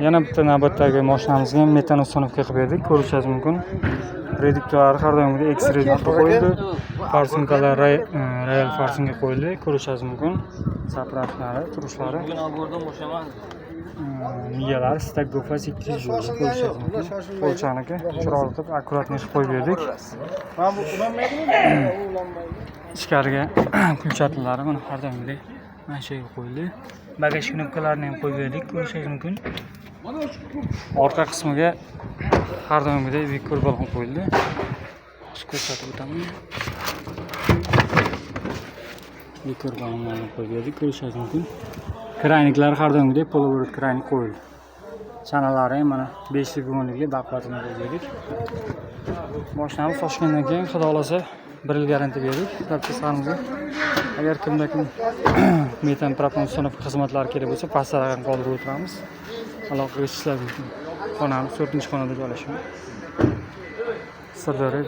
Yana bitta navbatdagi mashinamizni ham metan uстановка qilib berdik. Ko'rishingiz mumkin. Reduktorlari har doimgidek X reduktor qo'yildi. Farsunkalar Royal farsunga qo'yildi. Ko'rishingiz mumkin. Zapravkalari, turishlari. Bugun olbordim o'shaman. Miyalar stak go'fa 800 jo'ra ko'rishingiz mumkin. Polchaniki chiroyli qilib akkuratni qo'yib berdik. Mana bu ulanmaydimi? U ulanmaydi. Ichkariga kulchatlari mana har doimgidek mana shu yerga qo'yildi. Bagaj knopkalarini ham qo'yib berdik. Ko'rishingiz mumkin. Orqa qismiga har doimgidek vikor balon qo'yildi. Ko'rsatib o'taman. Vikor balonlarni qo'yib berdik. Ko'rishingiz mumkin. Krayniklar har doimgidek polovrod kraynik qo'yildi. Chanalari ham mana 5 gumonlikga baqlatini qo'yib berdik. Mashinamiz Toshkentdan keyin xudo xolasa 1 yil garantiya berdik. Propiskarimizga. Agar kimda metan propan uстановка xizmatlari kerak bo'lsa, pastda raqam qoldirib o'tiramiz. Aloqaga chiqishingiz mumkin. Xonamiz 4-xonada joylashgan. Sirdaryo.